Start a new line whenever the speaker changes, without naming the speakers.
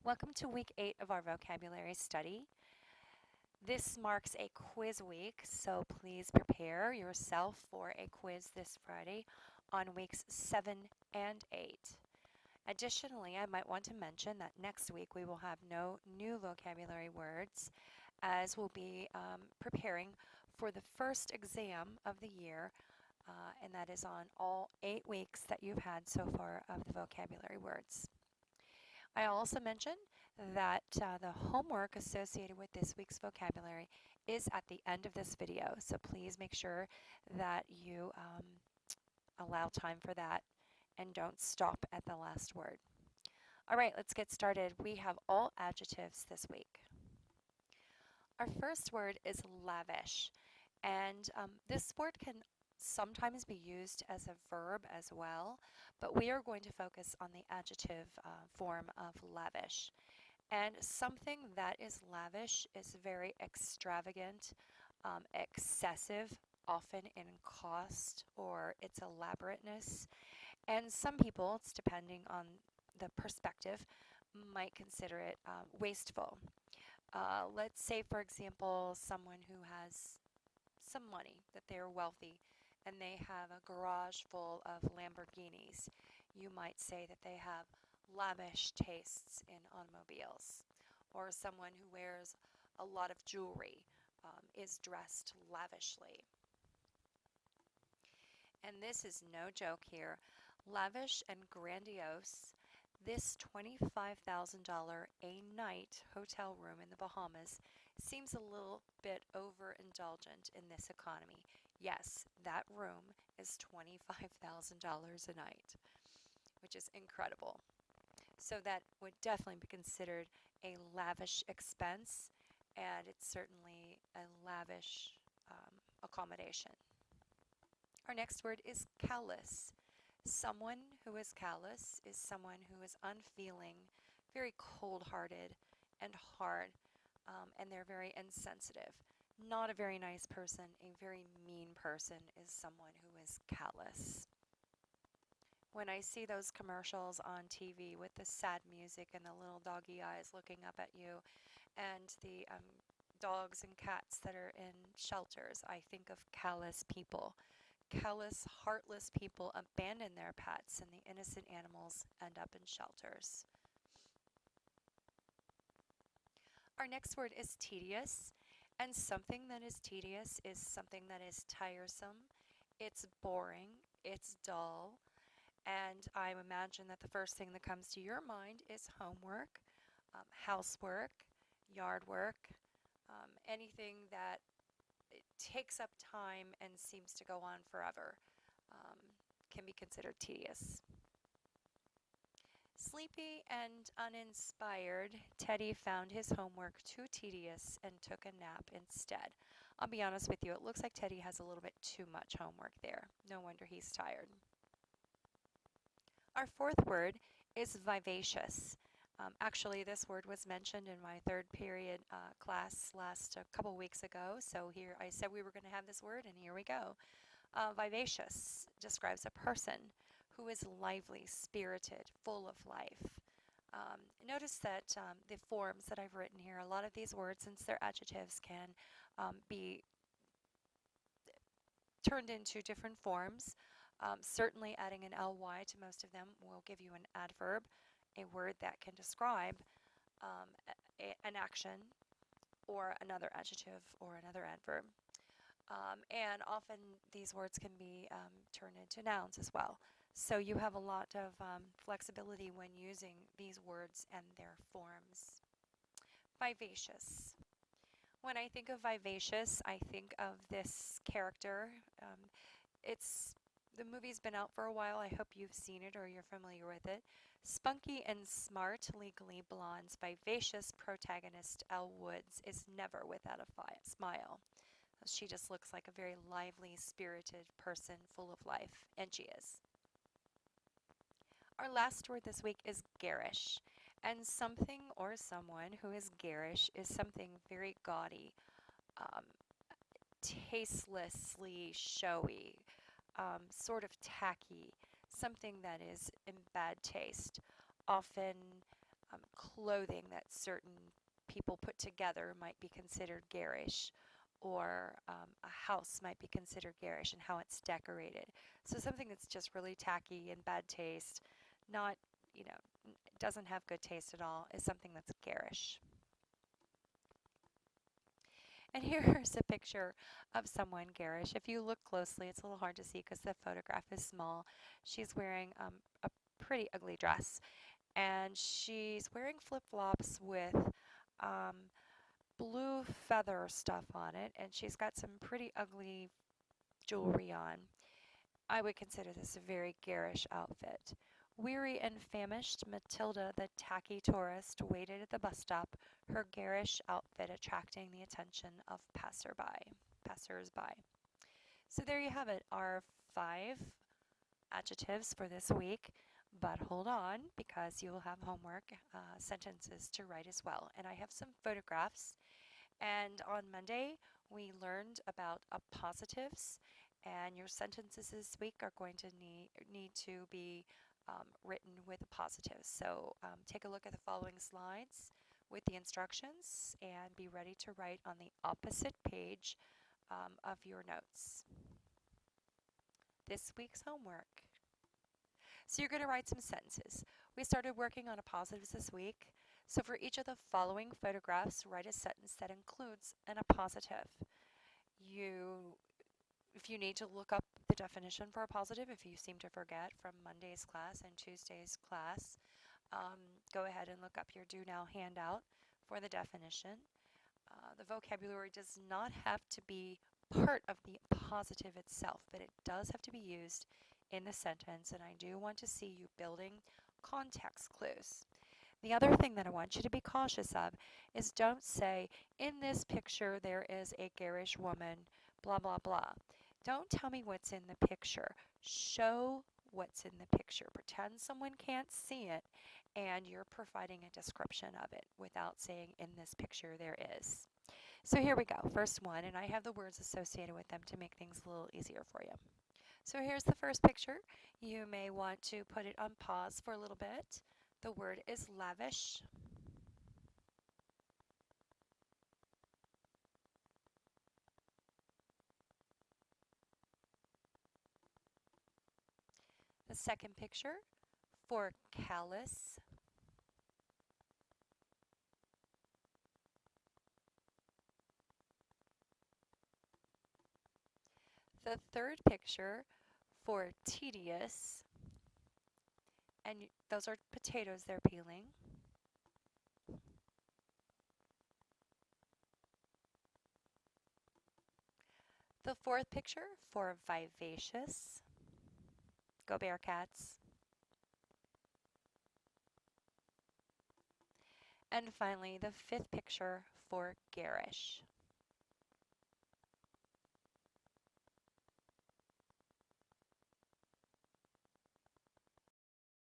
Welcome to week 8 of our vocabulary study. This marks a quiz week, so please prepare yourself for a quiz this Friday on weeks 7 and 8. Additionally, I might want to mention that next week we will have no new vocabulary words as we'll be preparing for the first exam of the year, and that is on all 8 weeks that you've had so far of the vocabulary words. I also mentioned that the homework associated with this week's vocabulary is at the end of this video, so please make sure that you allow time for that and don't stop at the last word. All right, let's get started. We have all adjectives this week. Our first word is lavish, and this word can sometimes be used as a verb as well, but we are going to focus on the adjective form of lavish. And something that is lavish is very extravagant, excessive, often in cost or its elaborateness. And some people, it's depending on the perspective, might consider it wasteful. Let's say, for example, someone who has some money, that they're wealthy, and they have a garage full of Lamborghinis. You might say that they have lavish tastes in automobiles. Or someone who wears a lot of jewelry is dressed lavishly. And this is no joke here. Lavish and grandiose, this $25,000 a night hotel room in the Bahamas seems a little bit overindulgent in this economy. Yes, that room is $25,000 a night, which is incredible. So that would definitely be considered a lavish expense, and it's certainly a lavish accommodation. Our next word is callous. Someone who is callous is someone who is unfeeling, very cold-hearted and hard, and they're very insensitive. Not a very nice person, a very mean person is someone who is callous. When I see those commercials on TV with the sad music and the little doggy eyes looking up at you and the dogs and cats that are in shelters, I think of callous people. Callous, heartless people abandon their pets, and the innocent animals end up in shelters. Our next word is tedious, and something that is tedious is something that is tiresome, it's boring, it's dull, and I imagine that the first thing that comes to your mind is homework, housework, yard work, anything that it takes up time and seems to go on forever can be considered tedious. Sleepy and uninspired, Teddy found his homework too tedious and took a nap instead. I'll be honest with you, it looks like Teddy has a little bit too much homework there. No wonder he's tired. Our fourth word is vivacious. Actually, this word was mentioned in my third period class a couple weeks ago. So here I said we were going to have this word, and here we go. Vivacious describes a person who is lively, spirited, full of life. Notice that the forms that I've written here, a lot of these words, since they're adjectives, can be turned into different forms. Certainly adding an ly to most of them will give you an adverb, a word that can describe an action or another adjective or another adverb. And often these words can be turned into nouns as well. So you have a lot of flexibility when using these words and their forms. Vivacious. When I think of vivacious, I think of this character. The movie's been out for a while. I hope you've seen it or you're familiar with it. Spunky and smart, legally blonde's vivacious protagonist, Elle Woods, is never without a smile. She just looks like a very lively, spirited person full of life, and she is. Our last word this week is garish, and something or someone who is garish is something very gaudy, tastelessly showy, sort of tacky, something that is in bad taste, often clothing that certain people put together might be considered garish, or a house might be considered garish and how it's decorated. So something that's just really tacky and bad taste, not, you know, doesn't have good taste at all, is something that's garish. And here's a picture of someone garish. If you look closely, it's a little hard to see because the photograph is small. She's wearing a pretty ugly dress, and she's wearing flip-flops with um, blue feather stuff on it, and she's got some pretty ugly jewelry on. I would consider this a very garish outfit. Weary and famished, Matilda, the tacky tourist, waited at the bus stop, her garish outfit attracting the attention of passers-by. So there you have it, our 5 adjectives for this week. But hold on, because you will have homework sentences to write as well. And I have some photographs. And on Monday, we learned about appositives, and your sentences this week are going to need to be written with appositives. So take a look at the following slides with the instructions and be ready to write on the opposite page of your notes. This week's homework. So you're going to write some sentences. We started working on appositives this week. So for each of the following photographs, write a sentence that includes an appositive. If you need to look up the definition for appositive, if you seem to forget from Monday's class and Tuesday's class, go ahead and look up your Do Now handout for the definition. The vocabulary does not have to be part of the appositive itself, but it does have to be used in the sentence, and I do want to see you building context clues. The other thing that I want you to be cautious of is don't say, in this picture there is a garish woman, blah, blah, blah. Don't tell me what's in the picture. Show what's in the picture. Pretend someone can't see it, and you're providing a description of it without saying, in this picture there is. So here we go, first one, and I have the words associated with them to make things a little easier for you. So here's the first picture. You may want to put it on pause for a little bit. The word is lavish. The second picture, for callous. The third picture, for tedious. And those are potatoes they're peeling. The fourth picture, for vivacious. Go Bearcats. And finally, the fifth picture, for garish.